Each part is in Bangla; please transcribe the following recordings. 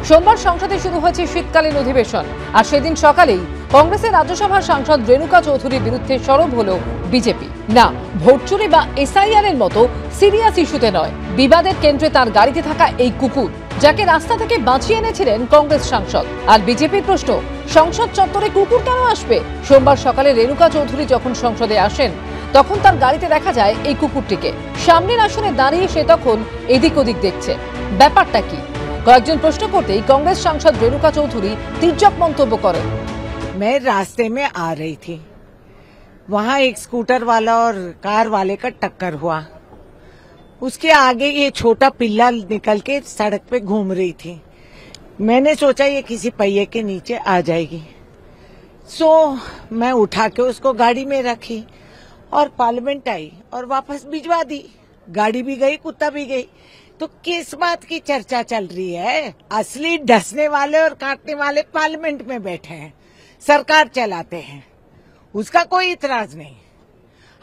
সোমবার সংসদে শুরু হয়েছে শীতকালীন অধিবেশন আর সেদিন সকালেই কংগ্রেসের রাজ্যসভার সাংসদ রেণুকা চৌধুরীর বিরুদ্ধে সরব হলো বিজেপি। না, ভোট চুরি বা এসআইআর এর মতো সিরিয়াস ইস্যুতে নয়, বিবাদের কেন্দ্রে তার গাড়িতে থাকা এই কুকুর, যাকে রাস্তা থেকে বাঁচিয়ে এনেছিলেন কংগ্রেস সাংসদ। আর বিজেপির প্রশ্ন, সংসদ চত্বরে কুকুর কেন আসবে? সোমবার সকালে রেণুকা চৌধুরী যখন সংসদে আসেন তখন তার গাড়িতে দেখা যায় এই কুকুরটিকে। সামনের আসনে দাঁড়িয়ে সে তখন এদিক ওদিক দেখছে। ব্যাপারটা কি? কয়েকজন প্রশ্ন করতেই কংগ্রেস সাংসদ রেণুকা চৌধুরী তির্যক মন্তব্য করেন। मैं रास्ते में आ रही थी, वहाँ एक स्कूटर वाला और कार वाले का टक्कर हुआ। उसके आगे ये छोटा पिल्ला निकल के सड़क पे घूम रही थी। मैंने सोचा ये किसी पहिए के नीचे आ जाएगी, सो मैं उठा के उसको गाड़ी में रखी और पार्लियामेंट आई और वापस भिजवा दी। गाड़ी भी गई, कुत्ता भी गई। तो किस बात की चर्चा चल रही है? असली डसने वाले और काटने वाले पार्लियामेंट में बैठे हैं, सरकार चलाते हैं, उसका कोई इतराज नहीं।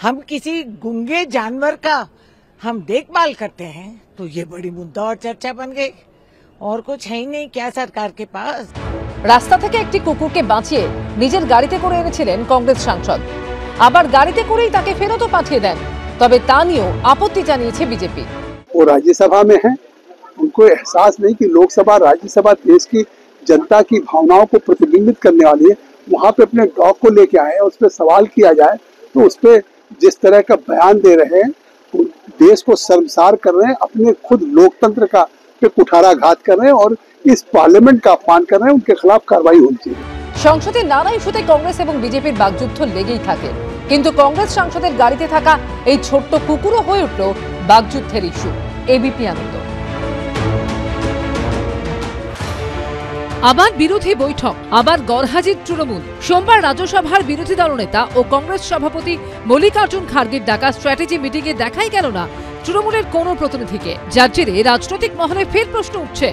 हम किसी गूंगे जानवर का हम देखभाल करते हैं तो ये बड़ी मुद्दा और चर्चा बन गई। और कुछ है ही नहीं क्या सरकार के पास? রাস্তা থেকে একটি কুকুরকে বাঁচিয়ে নিজের গাড়িতে করে এনেছিলেন কংগ্রেস সাংসদ, আবার গাড়িতে করেই তাকে ফেরতও পাঠিয়ে দেন। তবে তা নিয়েও আপত্তি জানিয়েছে বিজেপি। वो राज्यसभा में हैं, उनको एहसास नहीं कि लोकसभा राज्यसभा देश की जनता की भावनाओं को प्रतिबिंबित करने वाली है। वहाँ पे अपने डॉग को लेके आए, उस पर सवाल किया जाए तो उस पर जिस तरह का बयान दे रहे हैं, देश को शर्मसार कर रहे हैं, अपने खुद लोकतंत्र का पे कुठाराघात कर रहे हैं और इस पार्लियामेंट का अपमान कर रहे हैं। उनके खिलाफ कार्रवाई होनी चाहिए। সংসদে নানা ইস্যুতে কংগ্রেস এবং বিজেপির বাকযুদ্ধ লেগেই থাকে, কিন্তু কংগ্রেস সাংসদের গাড়িতে থাকা এই ছোট্ট কুকুরও হয়ে উঠল বাকযুদ্ধের ইস্যু। এবিপি আনন্দ। আবার বিরোধী বৈঠক, আবার গরহাজির তৃণমূল। সোমবার রাজ্যসভার বিরোধী দলনেতা ও কংগ্রেস সভাপতি মল্লিকার্জুন খার্গের ডাকা স্ট্র্যাটেজি মিটিংয়ে দেখাই গেল না তৃণমূলের কোন প্রতিনিধিকে, যার জেরে রাজনৈতিক মহলে ফের প্রশ্ন উঠছে,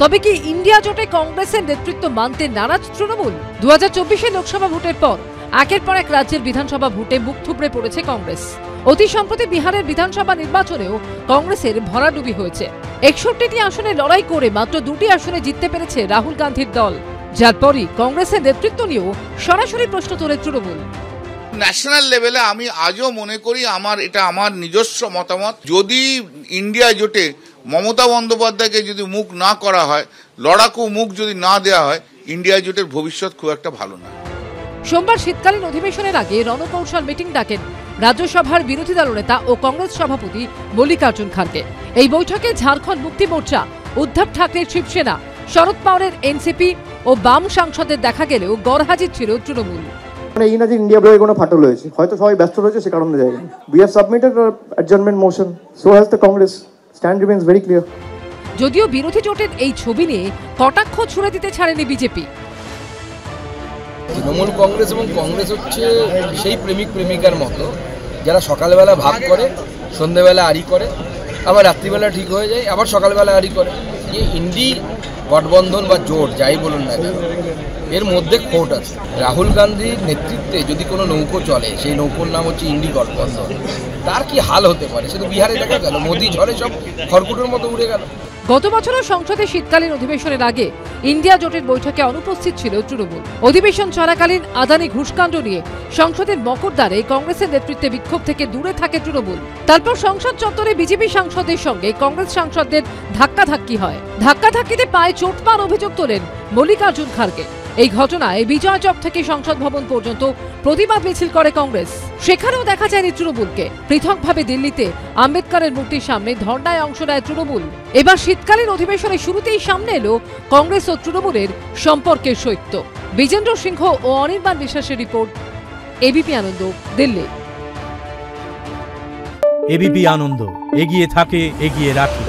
তবে কি ইন্ডিয়া জোটে কংগ্রেসের নেতৃত্ব মানতে নারাজ তৃণমূল? 2024 লোকসভা ভোটের পর একের পর এক রাজ্যের বিধানসভা ভোটে মুখ থুবড়ে পড়েছে কংগ্রেস। অতি সম্প্রতি বিহারের বিধানসভা নির্বাচনেও কংগ্রেসের ভরাডুবি হয়েছে। 61টি আসনে লড়াই করে মাত্র 2টি আসনে জিততে পেরেছে রাহুল গান্ধীর দল, যার পরই কংগ্রেসের নেতৃত্ব নিয়েও সরাসরি প্রশ্ন তোলে তৃণমূল। ন্যাশনাল লেভেলে আমি আজও মনে করি, এটা আমার নিজস্ব মতামত, যদি ইন্ডিয়া জোটে মমতা বন্দ্যোপাধ্যায়কে যদি মুখ না করা হয়, লড়াকু মুখ যদি না দেওয়া হয়, ইন্ডিয়া জোটের ভবিষ্যৎ খুব একটা ভালো না। সোমবার শীতকালীন অধিবেশনের আগে রণকৌশল মিটিং ডাকেন রাজ্যসভার বিরোধী দলনেতা ও কংগ্রেস সভাপতি মল্লিকার্জুন খার্গে। এই বৈঠকে ঝাড়খণ্ড মুক্তি মোর্চা, উদ্ধব ঠাকরের শিবসেনা, শরদ পাওয়ারের এনসিপি ও বাম সাংসদের দেখা গেলেও গরহাজির ছিল তৃণমূল। মানে এই না যে ইন্ডিয়া ব্লকে কোনো ফাটল হয়েছে, হয়তো সবাই ব্যস্ত রয়েছে, সে কারণে যায়। We have submitted adjournment motion, so has the Congress, stand remains very clear. যদিও বিরোধী জোটের এই ছবি নিয়ে কটাক্ষ ছুড়ে দিতে ছাড়েনি বিজেপি। তৃণমূল কংগ্রেস এবং কংগ্রেস হচ্ছে সেই প্রেমিক প্রেমিকার মতো, যারা সকালবেলা ভাব করে, সন্ধ্যেবেলা আড়ি করে, আবার রাত্রিবেলা ঠিক হয়ে যায়, আবার সকালবেলা আড়ি করে। এই ইন্ডি গঠবন্ধন বা জোট যাই বলুন না কেন, এর মধ্যে খোট আছে। রাহুল গান্ধীর নেতৃত্বে যদি কোনো নৌকো চলে, সেই নৌকোর নাম হচ্ছে ইন্ডি গঠবন্ধন। তার কি হাল হতে পারে সেটা বিহারে দেখা গেল, মোদি ঝড়ে সব খড়কুটোর মতো উড়ে গেল। গত বছরও সংসদে শীতকালীন অধিবেশনের আগে ইন্ডিয়া জোটের বৈঠকে অনুপস্থিত ছিল তৃণমূল। অধিবেশন চলাকালীন আদানি ঘুষকাণ্ড নিয়ে সংসদের মকরদ্বারে কংগ্রেসের নেতৃত্বে বিক্ষোভ থেকে দূরে থাকে তৃণমূল। তারপর সংসদ চত্বরে বিজেপি সাংসদের সঙ্গে কংগ্রেস সাংসদদের ধাক্কাধাক্কি হয়। ধাক্কাধাক্কিতে পায়ে চোট পাওয়ার অভিযোগ তোলেন মল্লিকার্জুন খার্গে। এই ঘটনায় বিজয় চক থেকে সংসদ ভবন পর্যন্ত প্রতিবাদ মিছিল করে কংগ্রেস। সেখানেও দেখা যায়নি তৃণমূলকে। পৃথকভাবে দিল্লিতে আম্বেদকরের মূর্তির সামনে ধর্নায় অংশ নেয় তৃণমূল। এবার শীতকালীন অধিবেশনের শুরুতেই সামনে এলো কংগ্রেস ও তৃণমূলের সম্পর্কের সৈক্য। বিজেন্দ্র সিংহ ও অনির্বাণ বিশ্বাসের রিপোর্ট, এবিপি আনন্দ, দিল্লি। এবিপি আনন্দ, এগিয়ে থাকে, এগিয়ে রাখে।